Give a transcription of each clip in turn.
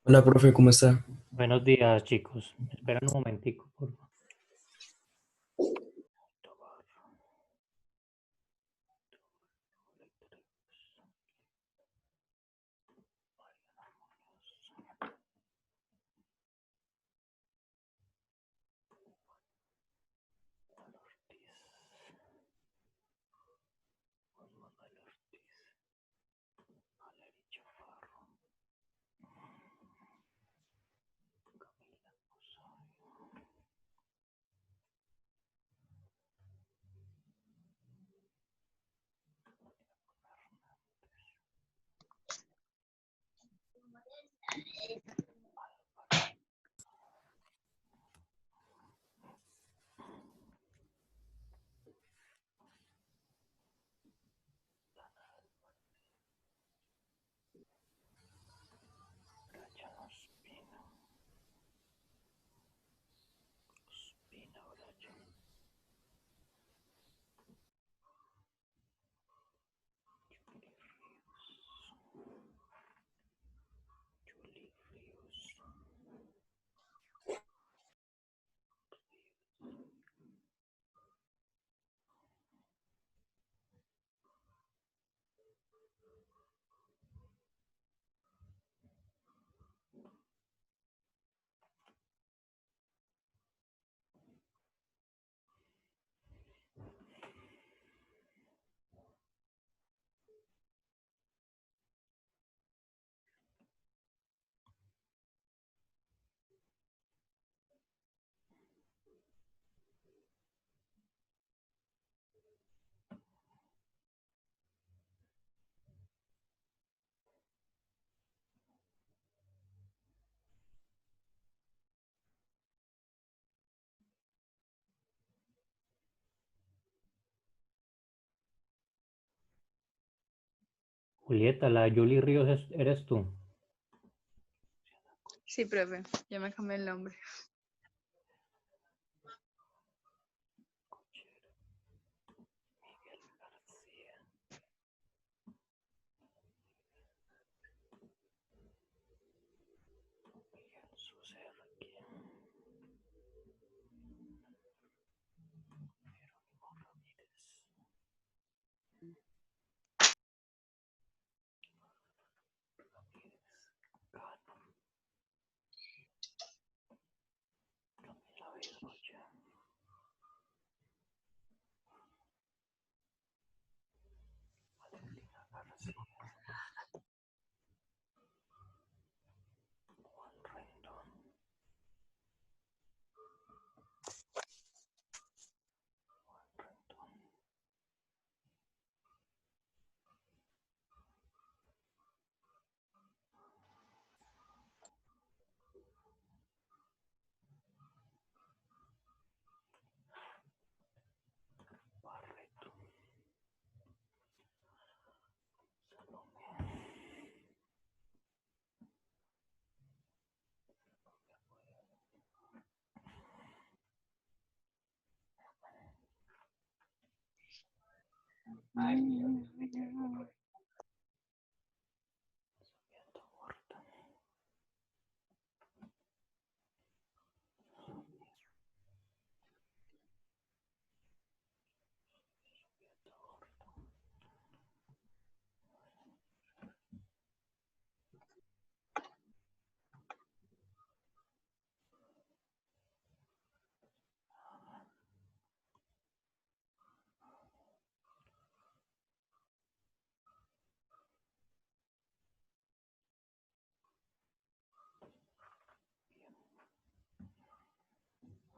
Hola, profe, ¿cómo está? Buenos días, chicos. Esperen un momentico, por favor. Julieta, la Julie Ríos eres tú. Sí, profe, ya me cambié el nombre.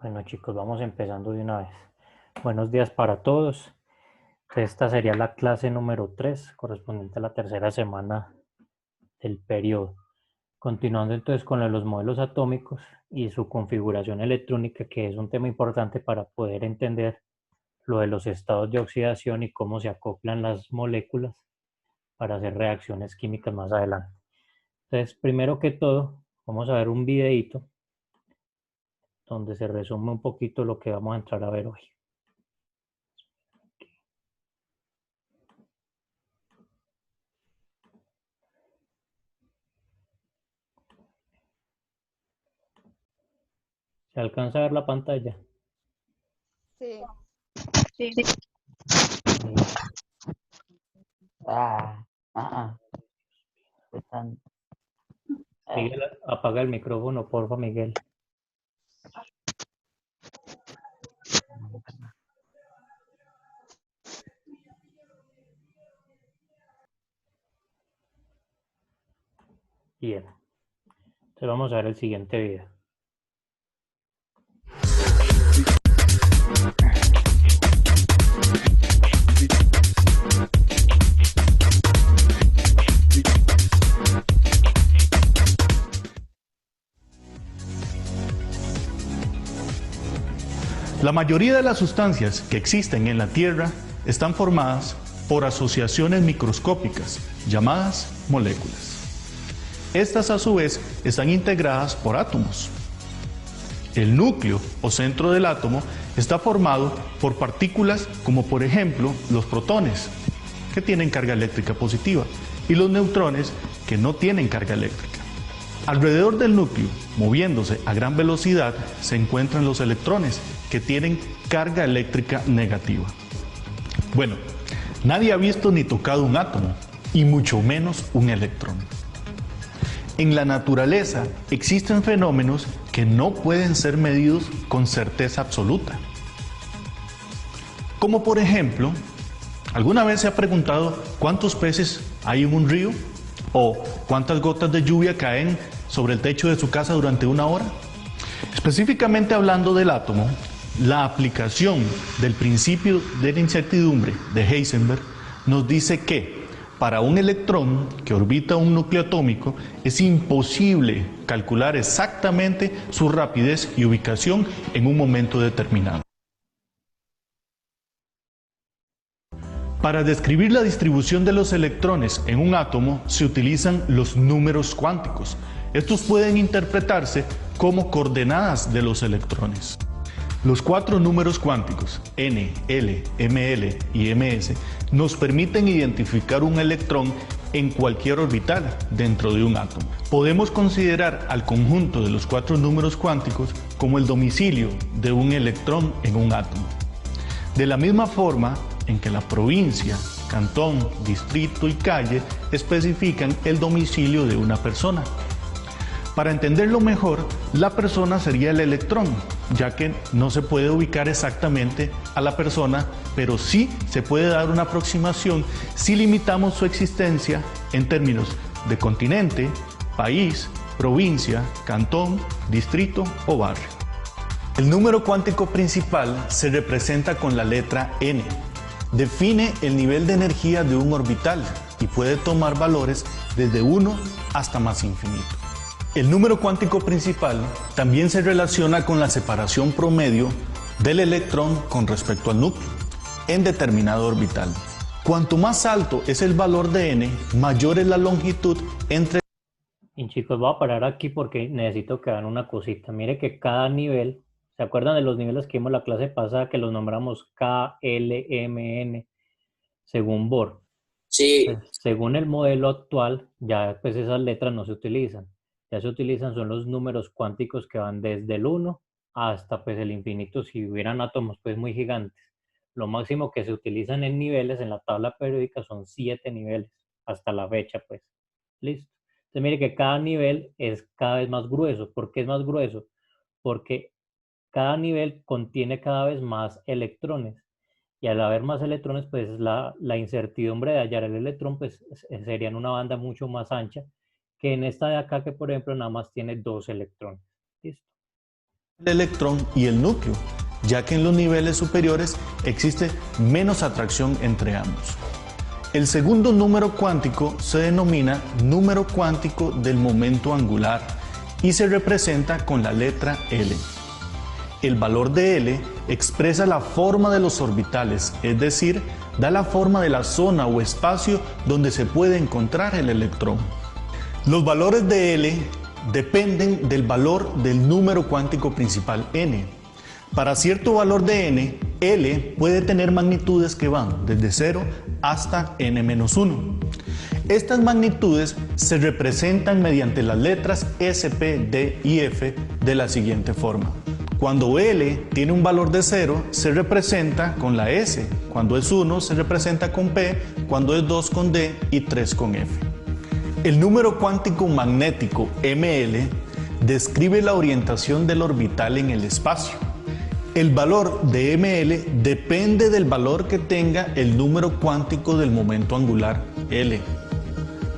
Bueno, chicos, vamos empezando de una vez. Buenos días para todos. Esta sería la clase número 3, correspondiente a la tercera semana del periodo. Continuando entonces con lo de los modelos atómicos y su configuración electrónica, que es un tema importante para poder entender lo de los estados de oxidación y cómo se acoplan las moléculas para hacer reacciones químicas más adelante. Entonces, primero que todo, vamos a ver un videíto donde se resume un poquito lo que vamos a entrar a ver hoy. ¿Se alcanza a ver la pantalla? Sí. Sí. Están- Miguel, apaga el micrófono, porfa, Miguel. Bien. Entonces vamos a ver el siguiente video. La mayoría de las sustancias que existen en la Tierra están formadas por asociaciones microscópicas llamadas moléculas. Estas a su vez están integradas por átomos. El núcleo o centro del átomo está formado por partículas como por ejemplo los protones, que tienen carga eléctrica positiva, y los neutrones, que no tienen carga eléctrica. Alrededor del núcleo, moviéndose a gran velocidad, se encuentran los electrones, que tienen carga eléctrica negativa. Bueno, nadie ha visto ni tocado un átomo, y mucho menos un electrón. En la naturaleza existen fenómenos que no pueden ser medidos con certeza absoluta. Como por ejemplo, ¿alguna vez se ha preguntado cuántos peces hay en un río? ¿O cuántas gotas de lluvia caen sobre el techo de su casa durante una hora? Específicamente hablando del átomo, la aplicación del principio de la incertidumbre de Heisenberg nos dice que para un electrón que orbita un núcleo atómico es imposible calcular exactamente su rapidez y ubicación en un momento determinado. Para describir la distribución de los electrones en un átomo se utilizan los números cuánticos. Estos pueden interpretarse como coordenadas de los electrones. Los 4 números cuánticos, n, l, ml y ms, nos permiten identificar un electrón en cualquier orbital dentro de un átomo. Podemos considerar al conjunto de los 4 números cuánticos como el domicilio de un electrón en un átomo. De la misma forma en que la provincia, cantón, distrito y calle especifican el domicilio de una persona. Para entenderlo mejor, la persona sería el electrón, ya que no se puede ubicar exactamente a la persona, pero sí se puede dar una aproximación si limitamos su existencia en términos de continente, país, provincia, cantón, distrito o barrio. El número cuántico principal se representa con la letra n. Define el nivel de energía de un orbital y puede tomar valores desde 1 hasta más infinito. El número cuántico principal también se relaciona con la separación promedio del electrón con respecto al núcleo en determinado orbital. Cuanto más alto es el valor de n, mayor es la longitud entre... Y chicos, voy a parar aquí porque necesito que vean una cosita. Mire que cada nivel, ¿se acuerdan de los niveles que vimos la clase pasada que los nombramos K, L, M, N, según Bohr? Sí, Pues, según el modelo actual, ya pues esas letras no se utilizan. Ya se utilizan son los números cuánticos que van desde el 1 hasta pues el infinito si hubieran átomos pues muy gigantes. Lo máximo que se utilizan en niveles en la tabla periódica son 7 niveles hasta la fecha pues. Listo. Entonces mire que cada nivel es cada vez más grueso. ¿Por qué es más grueso? Porque cada nivel contiene cada vez más electrones. Y al haber más electrones, pues la incertidumbre de hallar el electrón pues sería en una banda mucho más ancha que en esta de acá que por ejemplo nada más tiene 2 electrones. ¿Listo? el electrón y el núcleo, ya que en los niveles superiores existe menos atracción entre ambos. El segundo número cuántico se denomina número cuántico del momento angular y se representa con la letra L. El valor de L expresa la forma de los orbitales, es decir, da la forma de la zona o espacio donde se puede encontrar el electrón. Los valores de L dependen del valor del número cuántico principal n. Para cierto valor de n, L puede tener magnitudes que van desde 0 hasta n-1. Estas magnitudes se representan mediante las letras S, P, D y F de la siguiente forma. Cuando L tiene un valor de 0, se representa con la S. Cuando es 1, se representa con P. Cuando es 2, con D. Y 3, con F. El número cuántico magnético ML describe la orientación del orbital en el espacio. El valor de ML depende del valor que tenga el número cuántico del momento angular L.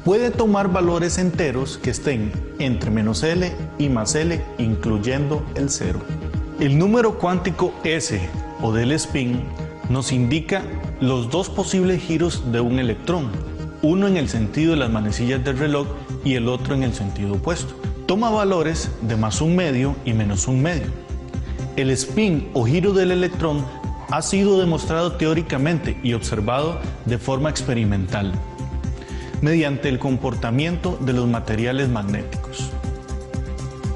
Puede tomar valores enteros que estén entre menos L y más L, incluyendo el 0. El número cuántico S, o del spin, nos indica los dos posibles giros de un electrón, uno en el sentido de las manecillas del reloj y el otro en el sentido opuesto. Toma valores de +1/2 y -1/2. El spin o giro del electrón ha sido demostrado teóricamente y observado de forma experimental mediante el comportamiento de los materiales magnéticos.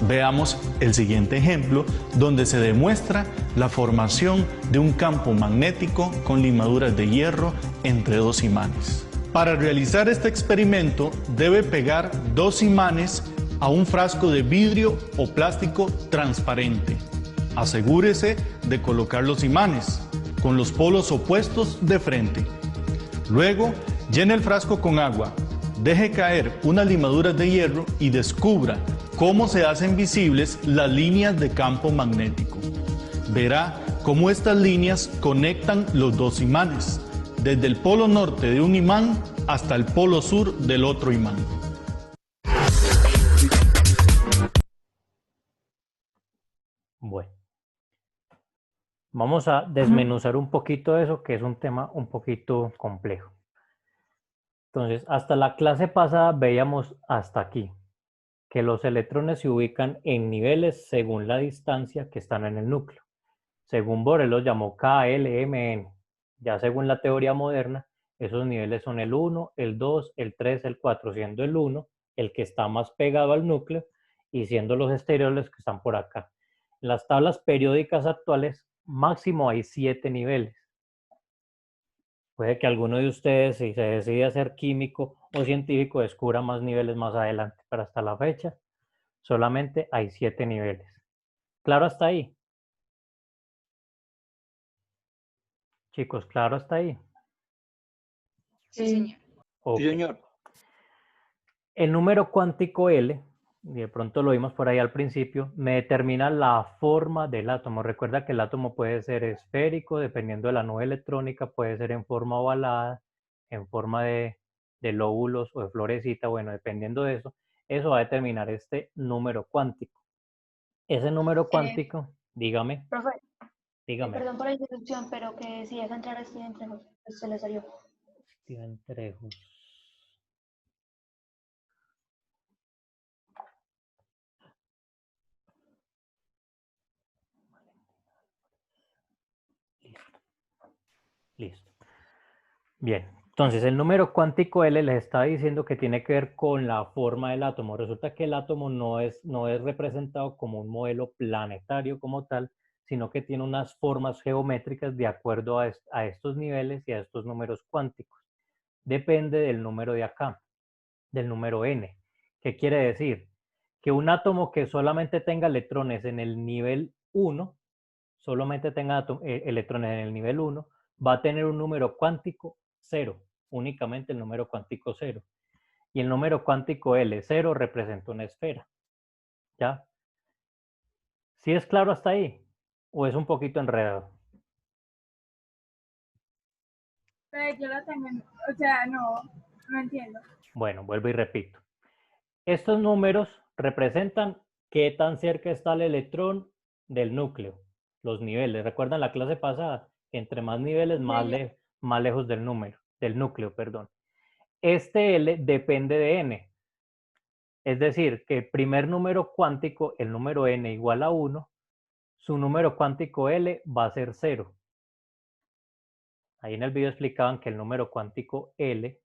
Veamos el siguiente ejemplo donde se demuestra la formación de un campo magnético con limaduras de hierro entre dos imanes. Para realizar este experimento debe pegar dos imanes a un frasco de vidrio o plástico transparente. Asegúrese de colocar los imanes con los polos opuestos de frente. Luego, llene el frasco con agua, deje caer unas limaduras de hierro y descubra cómo se hacen visibles las líneas de campo magnético. Verá cómo estas líneas conectan los dos imanes, desde el polo norte de un imán hasta el polo sur del otro imán. Bueno, vamos a desmenuzar un poquito eso, que es un tema un poquito complejo. Entonces, hasta la clase pasada veíamos hasta aquí, que los electrones se ubican en niveles según la distancia que están en el núcleo. Según Borel los llamó K, L, M, N. Ya según la teoría moderna, esos niveles son el 1, el 2, el 3, el 4, siendo el 1 el que está más pegado al núcleo y siendo los exteriores que están por acá. En las tablas periódicas actuales, máximo hay 7 niveles. Puede que alguno de ustedes, si se decide a ser químico o científico, descubra más niveles más adelante, pero hasta la fecha solamente hay 7 niveles. ¿Claro hasta ahí? Chicos, ¿claro hasta ahí? Sí, señor. Ok. Sí, señor. El número cuántico L, y de pronto lo vimos por ahí al principio, me determina la forma del átomo. Recuerda que el átomo puede ser esférico, dependiendo de la nube electrónica, puede ser en forma ovalada, en forma de lóbulos o de florecita, bueno, dependiendo de eso, eso va a determinar este número cuántico. Ese número cuántico, dígame, Profe, dígame. perdón por la interrupción, pero que si deja entrar así entre nosotros, se le salió. Steven Trejos. Listo. Bien, entonces el número cuántico L les estaba diciendo que tiene que ver con la forma del átomo. Resulta que el átomo no es representado como un modelo planetario como tal, sino que tiene unas formas geométricas de acuerdo a estos niveles y a estos números cuánticos. Depende del número de acá, del número n. ¿Qué quiere decir? Que un átomo que solamente tenga electrones en el nivel 1, solamente tenga electrones en el nivel 1, va a tener un número cuántico 0, únicamente el número cuántico 0. Y el número cuántico L0 representa una esfera. ¿Ya? ¿Sí es claro hasta ahí? ¿O es un poquito enredado? Yo la tengo, o sea, no entiendo. Bueno, vuelvo y repito. Estos números representan qué tan cerca está el electrón del núcleo, los niveles. ¿Recuerdan la clase pasada? Entre más niveles, más lejos del núcleo, perdón. Este L depende de n. Es decir, que el primer número cuántico, el número n igual a 1, su número cuántico L va a ser 0. Ahí en el video explicaban que el número cuántico L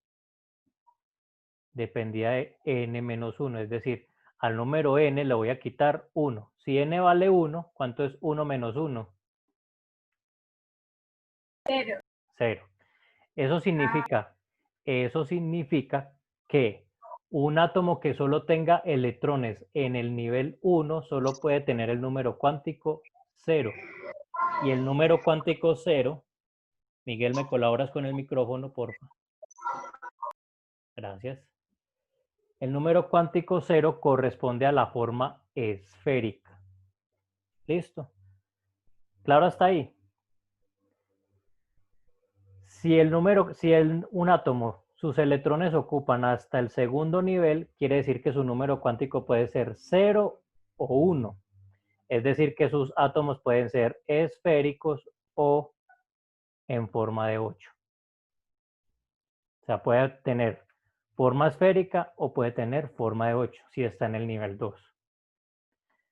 dependía de n menos 1, es decir, al número n le voy a quitar 1. Si n vale 1, ¿cuánto es 1 menos 1? 0. 0. Eso significa que un átomo que solo tenga electrones en el nivel 1 solo puede tener el número cuántico 0. Y el número cuántico 0, Miguel, ¿me colaboras con el micrófono, porfa? Gracias. El número cuántico 0 corresponde a la forma esférica. ¿Listo? ¿Claro hasta ahí? Si un átomo, sus electrones ocupan hasta el segundo nivel, quiere decir que su número cuántico puede ser 0 o 1. Es decir, que sus átomos pueden ser esféricos o en forma de 8. O sea, puede tener forma esférica o puede tener forma de 8 si está en el nivel 2.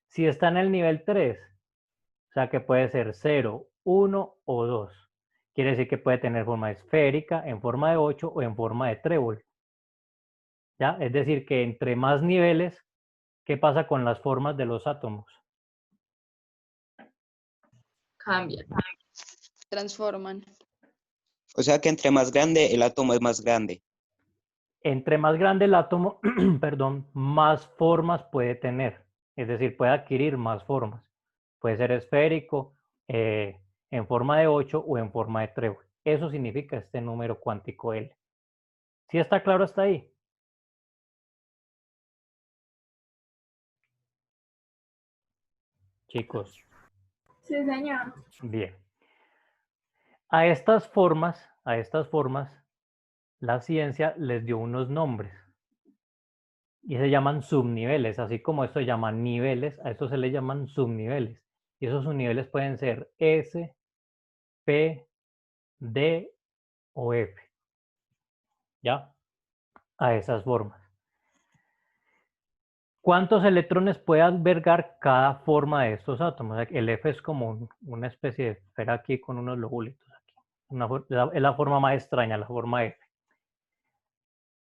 Si está en el nivel 3, o sea que puede ser 0, 1 o 2. Quiere decir que puede tener forma esférica, en forma de 8 o en forma de trébol. ¿Ya? Es decir, que entre más niveles, ¿qué pasa con las formas de los átomos? Cambian. Transforman. O sea que entre más grande, el átomo es más grande. Entre más grande el átomo, perdón, más formas puede tener. Es decir, puede adquirir más formas. Puede ser esférico, en forma de 8 o en forma de trébol. Eso significa este número cuántico L. ¿Sí está claro hasta ahí? Chicos. Sí, señor. Bien. A estas formas, la ciencia les dio unos nombres. Y se llaman subniveles, así como esto se llaman niveles, a esto se le llaman subniveles. Y esos subniveles pueden ser S, P, D o F. ¿Ya? A esas formas. ¿Cuántos electrones puede albergar cada forma de estos átomos? El F es como una especie de esfera aquí con unos lobulitos aquí. Es la forma más extraña, la forma F.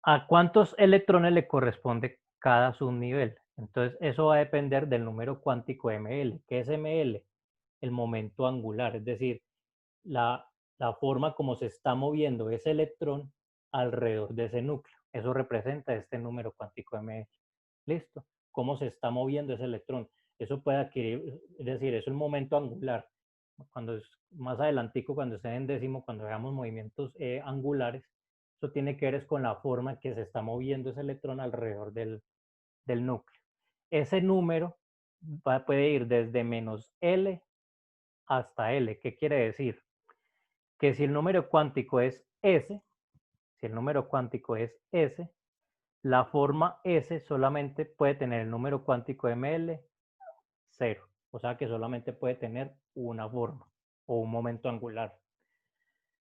¿A cuántos electrones le corresponde cada subnivel? Entonces, eso va a depender del número cuántico ml. ¿Qué es ml? El momento angular, es decir, la forma como se está moviendo ese electrón alrededor de ese núcleo. Eso representa este número cuántico ml. ¿Listo? Cómo se está moviendo ese electrón. Eso puede adquirir, es decir, eso es el momento angular. Cuando es más adelantico, cuando esté en décimo, cuando veamos movimientos angulares, eso tiene que ver es con la forma en que se está moviendo ese electrón alrededor del núcleo. Ese número puede ir desde menos L hasta L. ¿Qué quiere decir? Que si el número cuántico es S, la forma S solamente puede tener el número cuántico ml 0. O sea que solamente puede tener una forma o un momento angular.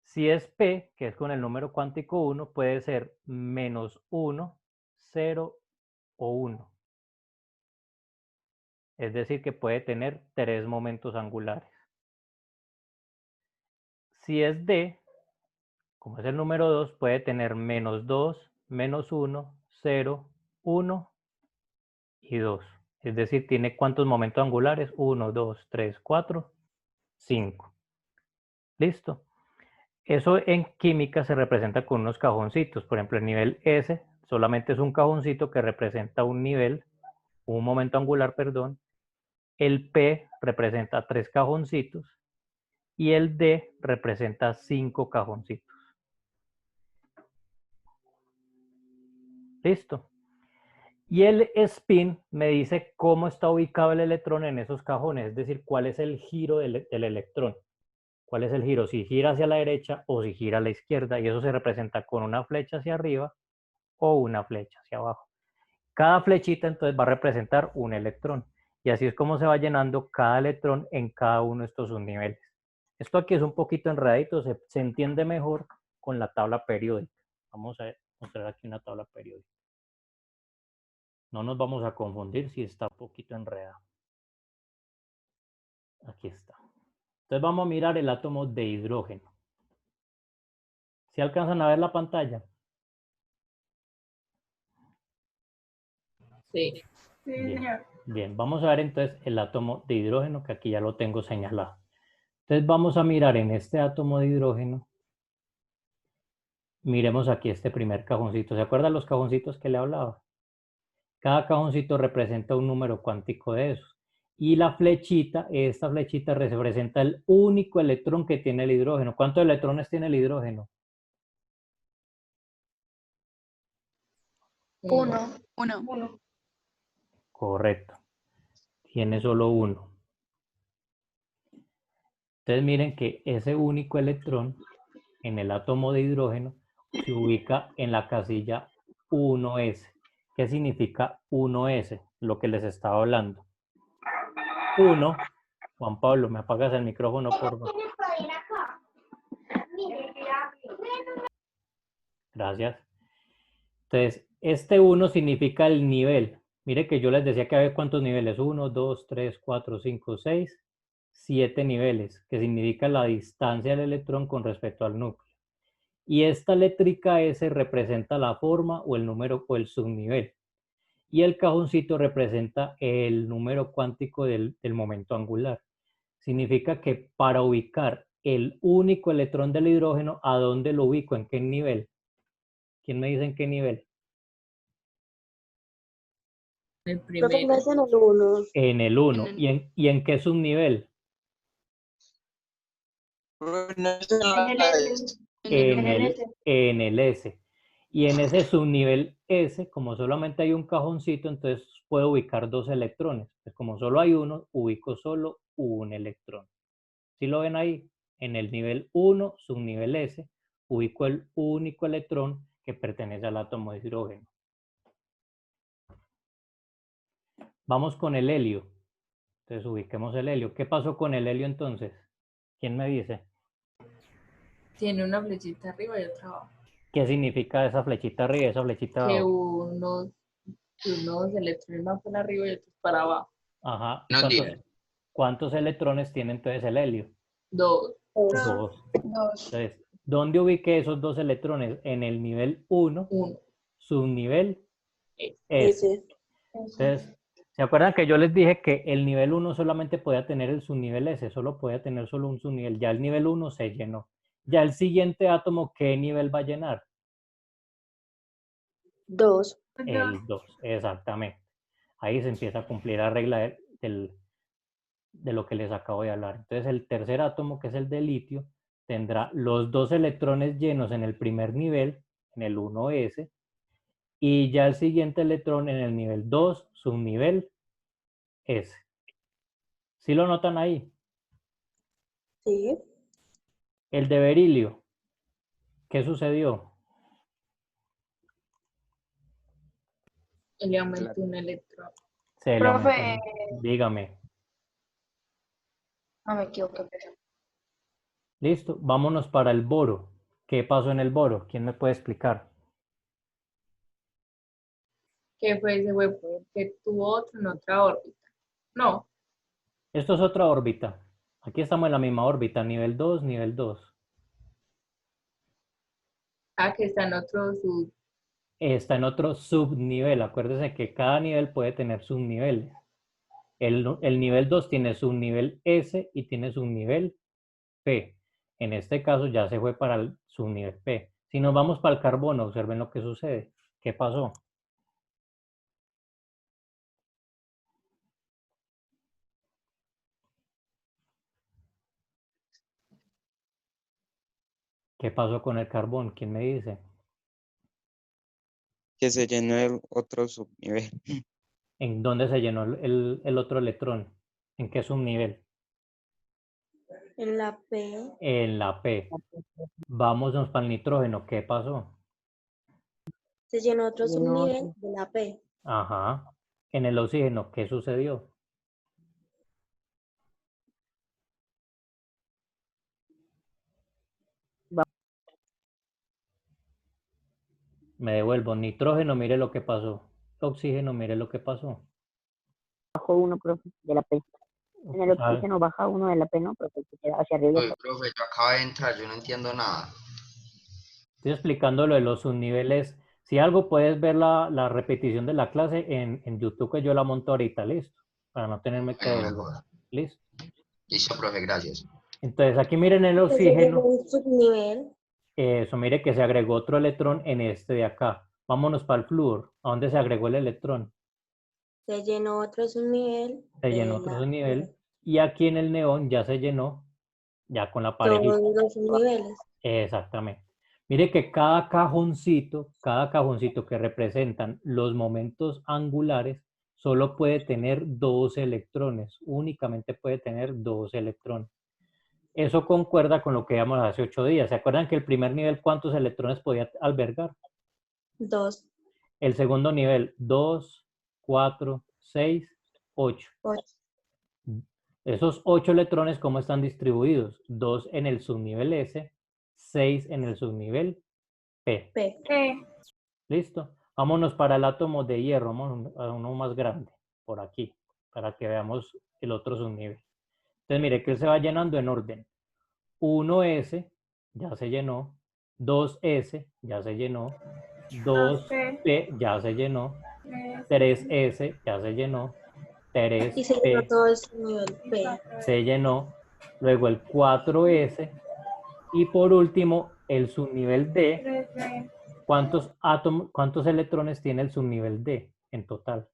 Si es P, que es con el número cuántico 1, puede ser menos 1, 0 o 1. Es decir, que puede tener 3 momentos angulares. Si es D, como es el número 2, puede tener menos 2, menos 1, 0, 1 y 2. Es decir, tiene ¿cuántos momentos angulares? 1, 2, 3, 4, 5. ¿Listo? Eso en química se representa con unos cajoncitos. Por ejemplo, el nivel S solamente es un cajoncito que representa un nivel, un momento angular, perdón. El P representa 3 cajoncitos y el D representa 5 cajoncitos. ¿Listo? Y el spin me dice cómo está ubicado el electrón en esos cajones, es decir, cuál es el giro del electrón. ¿Cuál es el giro? Si gira hacia la derecha o si gira a la izquierda, y eso se representa con una flecha hacia arriba o una flecha hacia abajo. Cada flechita entonces va a representar un electrón, y así es como se va llenando cada electrón en cada uno de estos subniveles. Esto aquí es un poquito enredadito, se entiende mejor con la tabla periódica. Vamos a mostrar aquí una tabla periódica. No nos vamos a confundir si está un poquito enredado. Aquí está. Entonces vamos a mirar el átomo de hidrógeno. ¿Sí alcanzan a ver la pantalla? Sí. Sí, Bien. señor. Bien, vamos a ver entonces el átomo de hidrógeno, que aquí ya lo tengo señalado. Entonces vamos a mirar en este átomo de hidrógeno. Miremos aquí este primer cajoncito. ¿Se acuerdan los cajoncitos que le hablaba? Cada cajoncito representa un número cuántico de esos. Y la flechita, esta flechita representa el único electrón que tiene el hidrógeno. ¿Cuántos electrones tiene el hidrógeno? 1. Uno. 1. Correcto. Tiene solo uno. Entonces miren que ese único electrón en el átomo de hidrógeno se ubica en la casilla 1s. ¿Qué significa 1s? Lo que les estaba hablando. 1, Juan Pablo, ¿me apagas el micrófono, por favor? Gracias. Entonces, este 1 significa el nivel. Mire que yo les decía que había cuántos niveles. 1, 2, 3, 4, 5, 6, 7 niveles, que significa la distancia del electrón con respecto al núcleo. Y esta letrica S representa la forma o el número o el subnivel. Y el cajoncito representa el número cuántico del momento angular. Significa que para ubicar el único electrón del hidrógeno, ¿a dónde lo ubico? ¿En qué nivel? ¿Quién me dice en qué nivel? El Creo que primero. empieza en el 1. En el 1. ¿Y en qué subnivel? En el S. Y en ese subnivel S, como solamente hay un cajoncito, entonces puedo ubicar dos electrones. Pues como solo hay uno, ubico solo un electrón. ¿Sí lo ven ahí? En el nivel 1, subnivel S, ubico el único electrón que pertenece al átomo de hidrógeno. Vamos con el helio. Entonces ubiquemos el helio. ¿Qué pasó con el helio entonces? ¿Quién me dice? Tiene una flechita arriba y otra abajo. ¿Qué significa esa flechita arriba y esa flechita Que abajo? unos electrones van para arriba y otros para abajo. Ajá. No tiene. ¿Cuántos electrones tiene entonces el helio? 2. 2. Entonces, ¿dónde ubiqué esos dos electrones? En el nivel 1, 1. subnivel S. Ese. Entonces, ¿se acuerdan que yo les dije que el nivel 1 solamente podía tener el subnivel S? Solo podía tener solo un subnivel. Ya el nivel 1 se llenó. Ya el siguiente átomo, ¿qué nivel va a llenar? 2. El 2, exactamente. Ahí se empieza a cumplir la regla de lo que les acabo de hablar. Entonces, el tercer átomo, que es el de litio, tendrá los dos electrones llenos en el primer nivel, en el 1s, y ya el siguiente electrón en el nivel 2, subnivel S. ¿Sí lo notan ahí? Sí. El de berilio, ¿qué sucedió? Le aumentó un electrón. Se le Profe, aumentó. Dígame. no me equivoqué. Listo, vámonos para el boro. ¿Qué pasó en el boro? ¿Quién me puede explicar? Que fue ese fue porque tuvo otro en otra órbita. No. Esto es otra órbita. Aquí estamos en la misma órbita, nivel 2, nivel 2. Que está en otro sub. Está en otro subnivel. Acuérdense que cada nivel puede tener subniveles. El nivel 2 tiene subnivel S y tiene subnivel P. En este caso ya se fue para el subnivel P. Si nos vamos para el carbono, observen lo que sucede. ¿Qué pasó? ¿Qué pasó con el carbón? ¿Quién me dice? Que se llenó el otro subnivel. ¿En dónde se llenó el otro electrón? ¿En qué subnivel? En la P. En la P. Vámonos para el nitrógeno. ¿Qué pasó? Se llenó otro subnivel de la P. Ajá. En el oxígeno, ¿qué sucedió? Me devuelvo. Nitrógeno, mire lo que pasó. Oxígeno, mire lo que pasó. Bajó uno, profe, de la P. En el ¿Sabe? oxígeno baja uno de la P, ¿no? Profe, se queda hacia arriba. Oye, profe, yo acabo de entrar, yo no entiendo nada. Estoy explicando lo de los subniveles. Si algo, puedes ver la repetición de la clase en YouTube, que yo la monto ahorita, listo. Para no tenerme que Bueno, devolver. mejor. Listo. Listo, profe, gracias. Entonces, aquí miren el Se llenó oxígeno. un subnivel. Eso, mire que se agregó otro electrón en este de acá. Vámonos para el flúor. ¿A dónde se agregó el electrón? Se llenó otro subnivel. Se llenó otro subnivel. Y aquí en el neón ya se llenó, ya con la parejita. Todos los subniveles. Exactamente. Mire que cada cajoncito que representan los momentos angulares, solo puede tener 2 electrones. Únicamente puede tener 2 electrones. Eso concuerda con lo que vimos hace 8 días. ¿Se acuerdan que el primer nivel cuántos electrones podía albergar? 2. El segundo nivel, 2, 4, 6, 8. 8. Esos 8 electrones, ¿cómo están distribuidos? 2 en el subnivel S, 6 en el subnivel P. ¿Listo? Vámonos para el átomo de hierro, vamos a uno más grande, por aquí, para que veamos el otro subnivel. Entonces, mire que él se va llenando en orden. 1S, ya se llenó. 2S, ya se llenó. 2P, ya se llenó. 3S, ya se llenó. 3P, Y se llenó todo el subnivel P. se llenó. Luego el 4S. Y por último, el subnivel D. ¿Cuántos electrones tiene el subnivel D en total?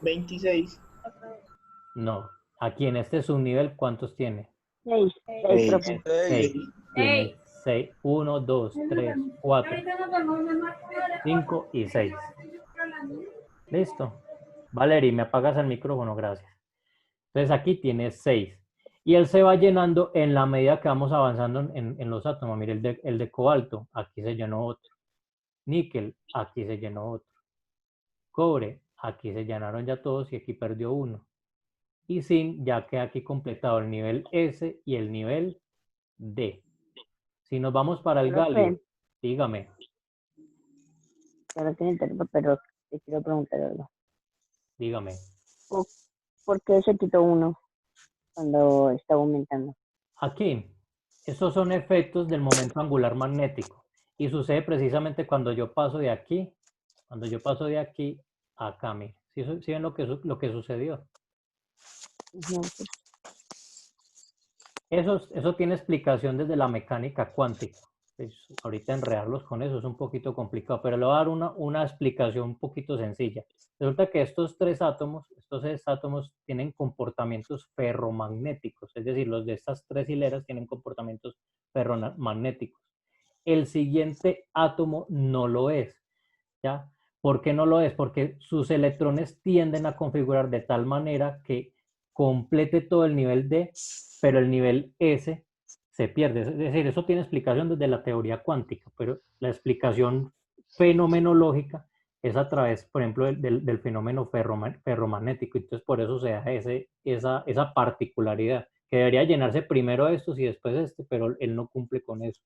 26. No. Aquí en este subnivel, ¿cuántos tiene? 6. 6, profe. 6. Tiene 6. 1, 2, 3, 4, 5 y 6. Listo. Valerie, me apagas el micrófono, gracias. Entonces aquí tiene 6. Y él se va llenando en la medida que vamos avanzando en los átomos. Mire, el de cobalto, aquí se llenó otro. Níquel, aquí se llenó otro. Cobre, aquí se llenaron ya todos y aquí perdió uno. Y zinc, ya queda aquí completado el nivel S y el nivel D. Si nos vamos para el galio, dígame. Pero pero te quiero preguntar algo. Dígame. ¿Por qué se quitó uno cuando estaba aumentando? Aquí, estos son efectos del momento angular magnético. Y sucede precisamente cuando yo paso de aquí, a acá, mire. ¿Sí ven lo que sucedió? Eso tiene explicación desde la mecánica cuántica. Pues, ahorita enredarlos con eso es un poquito complicado, pero le voy a dar una explicación un poquito sencilla. Resulta que estos seis átomos tienen comportamientos ferromagnéticos, es decir, los de estas 3 hileras tienen comportamientos ferromagnéticos. El siguiente átomo no lo es, ¿ya? ¿Por qué no lo es? Porque sus electrones tienden a configurar de tal manera que complete todo el nivel D, pero el nivel S se pierde. Es decir, eso tiene explicación desde la teoría cuántica, pero la explicación fenomenológica es a través, por ejemplo, del fenómeno ferromagnético. Entonces, por eso se da esa particularidad, que debería llenarse primero estos y después pero él no cumple con eso.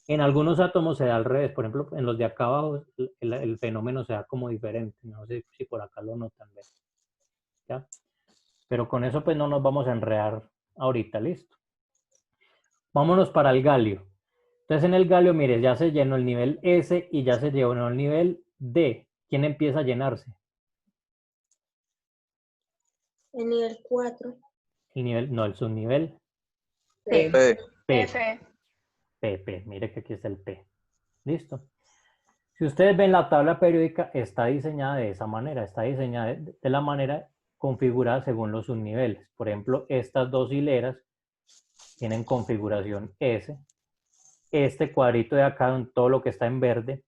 En algunos átomos se da al revés. Por ejemplo, en los de acá abajo, el fenómeno se da como diferente. No sé si por acá lo notan. ¿Ya? Pero con eso pues no nos vamos a enredar ahorita, listo. Vámonos para el galio. Entonces en el galio, mire, ya se llenó el nivel S y ya se llenó el nivel D. ¿Quién empieza a llenarse? El nivel 4. El subnivel. P. P. Mire que aquí está el P. Listo. Si ustedes ven la tabla periódica, está diseñada de esa manera. Está diseñada de la manera configurada según los subniveles. Por ejemplo, estas 2 hileras tienen configuración S. Este cuadrito de acá, todo lo que está en verde,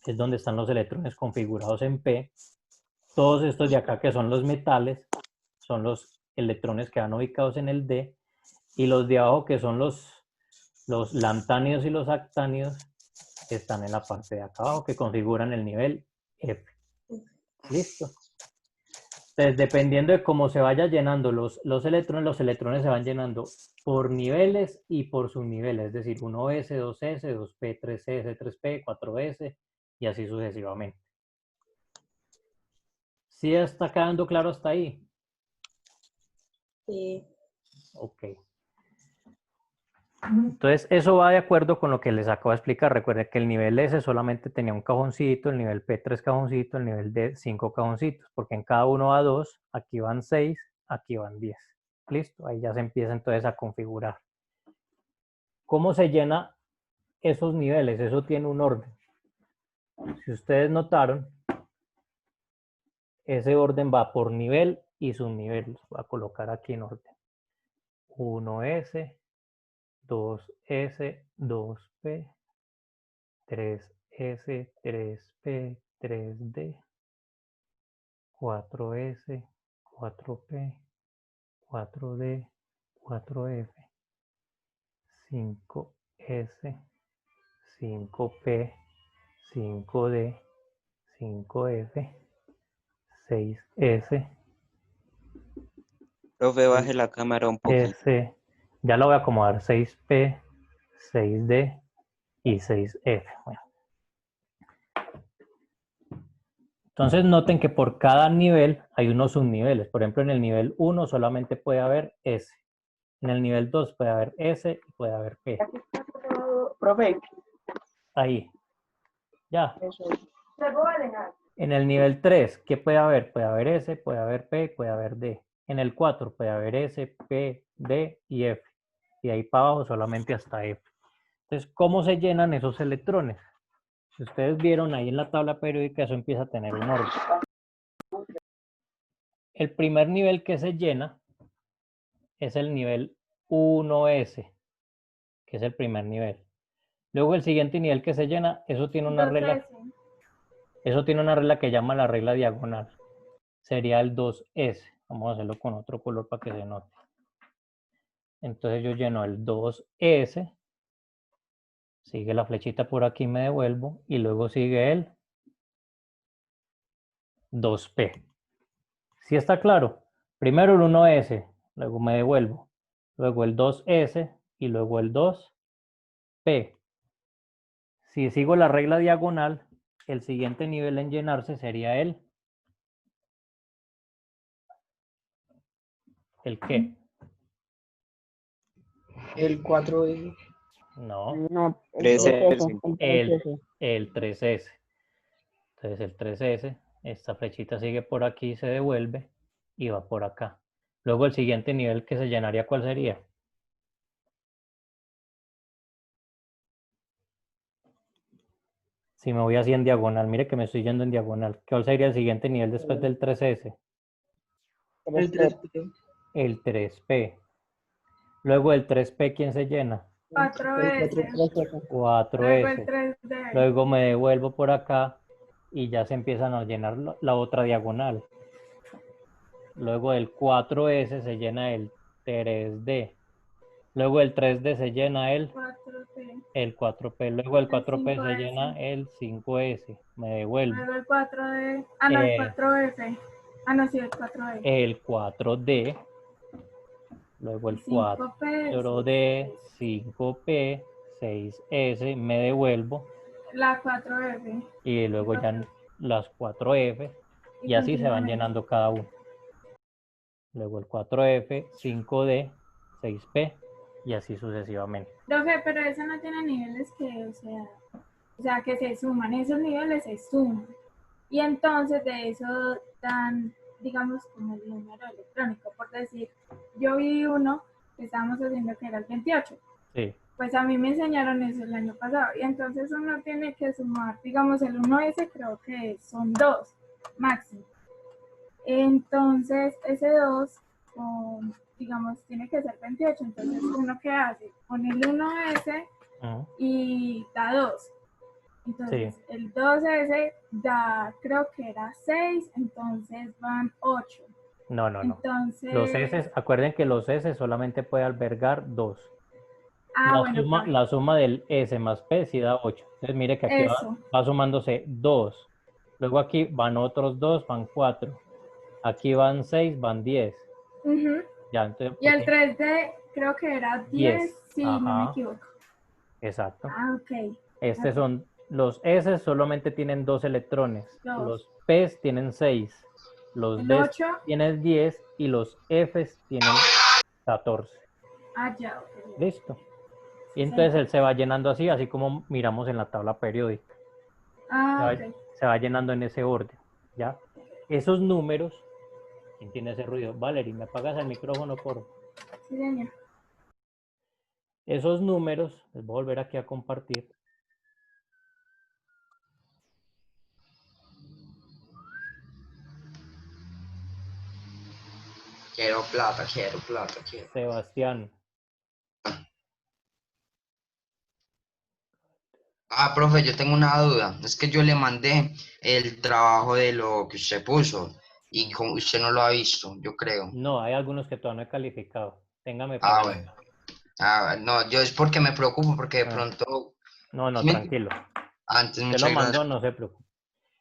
es donde están los electrones configurados en P. Todos estos de acá, que son los metales, son los electrones que van ubicados en el D. Y los de abajo, que son los lantánidos y los actánidos, están en la parte de acá abajo, que configuran el nivel F. ¿Listo? Entonces, dependiendo de cómo se vaya llenando los electrones se van llenando por niveles y por subniveles, es decir, 1S, 2S, 2P, 3S, 3P, 4S y así sucesivamente. ¿Sí está quedando claro hasta ahí? Sí. Ok. Entonces, eso va de acuerdo con lo que les acabo de explicar. Recuerden que el nivel S solamente tenía un cajoncito, el nivel P 3 cajoncitos, el nivel D 5 cajoncitos, porque en cada uno va 2, aquí van 6, aquí van 10. Listo, ahí ya se empieza entonces a configurar. ¿Cómo se llena esos niveles? Eso tiene un orden. Si ustedes notaron, ese orden va por nivel y subnivel. Los voy a colocar aquí en orden. 1S, 2S, 2P, 3S, 3P, 3D, 4S, 4P, 4D, 4F, 5S, 5P, 5D, 5F, 6S, Profe, baje la cámara un poquito. S, ya lo voy a acomodar, 6P, 6D y 6F. Bueno. Entonces noten que por cada nivel hay unos subniveles. Por ejemplo, en el nivel 1 solamente puede haber S. En el nivel 2 puede haber S y puede haber P. Profe, Ahí. Ya. eso. En el nivel 3, ¿qué puede haber? Puede haber S, puede haber P, puede haber D. En el 4 puede haber S, P, D y F. Y ahí para abajo solamente hasta F. Entonces, ¿cómo se llenan esos electrones? Si ustedes vieron ahí en la tabla periódica, eso empieza a tener un orden. El primer nivel que se llena es el nivel 1S, que es el primer nivel. Luego el siguiente nivel que se llena, eso tiene una regla. Eso tiene una regla que llama la regla diagonal. Sería el 2S. Vamos a hacerlo con otro color para que se note. Entonces yo lleno el 2S. Sigue la flechita por aquí, me devuelvo. Y luego sigue el 2P. ¿Sí está claro? Primero el 1S, luego me devuelvo. Luego el 2S y luego el 2P. Si sigo la regla diagonal, el siguiente nivel en llenarse sería ¿el qué? El 4S. No. No, el 3S. 3S. El 3S. Entonces el 3S, esta flechita sigue por aquí, se devuelve y va por acá. Luego el siguiente nivel que se llenaría, ¿cuál sería? Si me voy así en diagonal, mire que me estoy yendo en diagonal. ¿Cuál sería el siguiente nivel después del 3S? El 3P. El 3P. Luego el 3P, ¿quién se llena? 4S. 4S. Luego el 3D. Luego me devuelvo por acá y ya se empiezan a llenar la otra diagonal. Luego el 4S se llena el 3D. Luego el 3D se llena el 4P. 4P. Luego el 4P se 5S. llena el 5S. Me devuelvo. Luego el 4D. Ah, no, el 4F. Ah, no, sí, el 4E. El 4D. Luego el 5P. 4D, 5P, 6S. Me devuelvo. La 4F. Y luego ya las 4F. Y así se van llenando cada uno. Luego el 4F, 5D, 6P y así sucesivamente. Profe, pero eso no tiene niveles que, o sea, que se suman. Esos niveles se suman. Y entonces de eso dan, digamos, como el número electrónico. Por decir, yo vi uno que estábamos haciendo que era el 28. Sí. Pues a mí me enseñaron eso el año pasado. Y entonces uno tiene que sumar, digamos, el 1S creo que son 2 máximo. Entonces, ese 2, digamos, tiene que ser 28. Entonces, ¿uno qué hace? Pone el 1S y da 2. Entonces, Sí. el 2S da, creo que era 6, entonces van 8. No. Entonces, Los S, acuerden que los S solamente puede albergar 2. La suma del S más P sí da 8. Entonces, mire que aquí va sumándose 2. Luego aquí van otros 2, van 4. Aquí van 6, van 10. Ya, entonces, y el 3D creo que era 10, si no me equivoco. Exacto. Ah, ok. Son los S solamente tienen 2 electrones. Los P tienen 6. Los D tienen 10 y los F tienen 14. Ah, ya, ok. Listo. Y entonces él se va llenando así como miramos en la tabla periódica. Se va llenando en ese orden. ¿Ya? Esos números. ¿Quién tiene ese ruido? Valerie, ¿me apagas el micrófono, por favor? Sí, señor. Esos números, les voy a volver aquí a compartir. Quiero plata, quiero plata, quiero. Sebastián. Ah, profe, yo tengo una duda. Es que yo le mandé el trabajo de lo que usted puso y como usted no lo ha visto, yo creo. No, hay algunos que todavía no he calificado. Téngame Ah, paciencia. bueno. Ah, no, yo es porque me preocupo, porque de Ah. pronto... No, ¿Sí me- tranquilo. Antes, Usted muchas lo mandó, gracias. no se preocupe.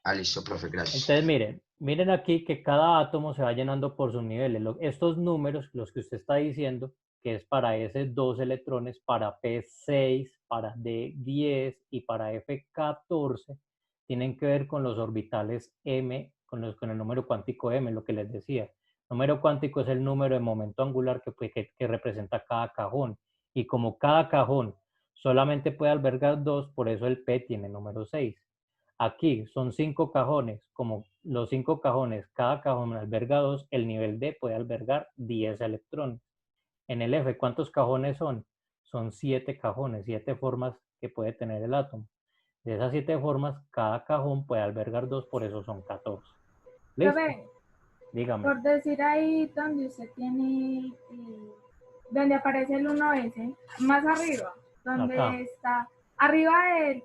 Ah, listo, profe, gracias. Entonces, miren aquí que cada átomo se va llenando por sus niveles. Estos números, los que usted está diciendo, que es para S 2 electrones, para P6, para D10 y para F14, tienen que ver con los orbitales M, con el número cuántico M, lo que les decía. El número cuántico es el número de momento angular que representa cada cajón. Y como cada cajón solamente puede albergar 2, por eso el P tiene número 6. Aquí son 5 cajones, como los 5 cajones, cada cajón alberga 2, el nivel D puede albergar 10 electrones. En el F, ¿cuántos cajones son? Son 7 cajones, 7 formas que puede tener el átomo. De esas 7 formas, cada cajón puede albergar 2, por eso son 14. ¿Listo? Profe, Dígame. por decir ahí donde usted tiene, donde aparece el 1S, más arriba, donde Acá. está, arriba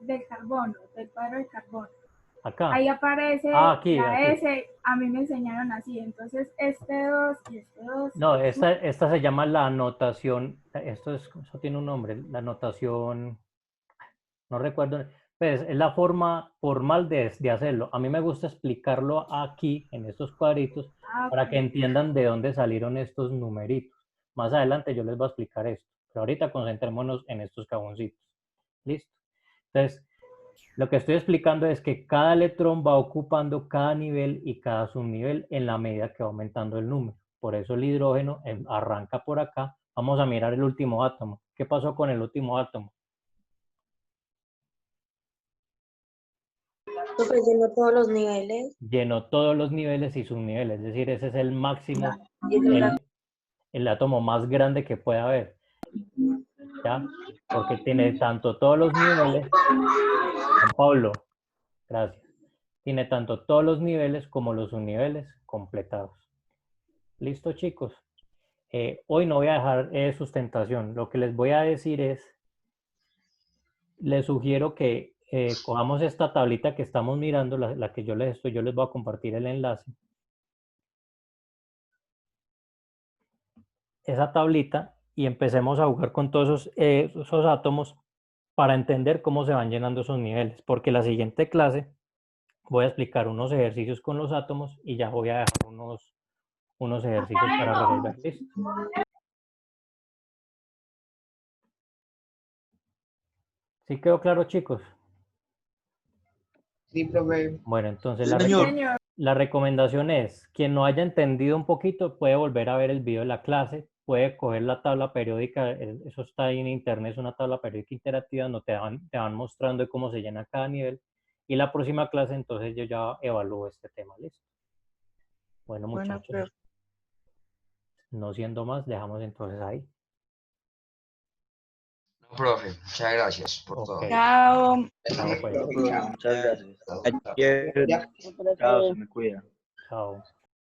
del carbono, del cuadro de carbono. Acá. Ahí aparece Aquí, la aquí. S, a mí me enseñaron así, entonces este 2 y este 2. No, esta se llama la anotación, eso tiene un nombre, la anotación, no recuerdo, pues es la forma formal de hacerlo. A mí me gusta explicarlo aquí, en estos cuadritos, para que entiendan de dónde salieron estos numeritos. Más adelante yo les voy a explicar esto, pero ahorita concentrémonos en estos cajoncitos. ¿Listo? Entonces, lo que estoy explicando es que cada electrón va ocupando cada nivel y cada subnivel en la medida que va aumentando el número. Por eso el hidrógeno arranca por acá. Vamos a mirar el último átomo. ¿Qué pasó con el último átomo? Profe, llenó todos los niveles. Llenó todos los niveles y subniveles. Es decir, ese es el máximo, el átomo más grande que puede haber. ¿Ya? Porque tiene tanto todos los niveles. Juan Pablo, gracias. Tiene tanto todos los niveles como los subniveles completados. ¿Listo, chicos? Hoy no voy a dejar sustentación. Lo que les voy a decir es, les sugiero que cojamos esta tablita que estamos mirando, la que yo les voy a compartir el enlace. Esa tablita y empecemos a jugar con todos esos átomos para entender cómo se van llenando esos niveles. Porque la siguiente clase voy a explicar unos ejercicios con los átomos y ya voy a dejar unos ejercicios para resolver. ¿Listo? ¿Sí quedó claro, chicos? Sí, profe. Bueno, entonces Señor. la recomendación es, quien no haya entendido un poquito puede volver a ver el video de la clase, puede coger la tabla periódica, eso está ahí en internet, es una tabla periódica interactiva donde te van mostrando cómo se llena cada nivel. Y la próxima clase entonces yo ya evalúo este tema, ¿listo? Bueno, muchachos, no siendo más, dejamos entonces ahí. No, profe, muchas gracias por todo. Chao. Chao, pues. Muchas gracias. Ya. Chao, se me cuida. Chao.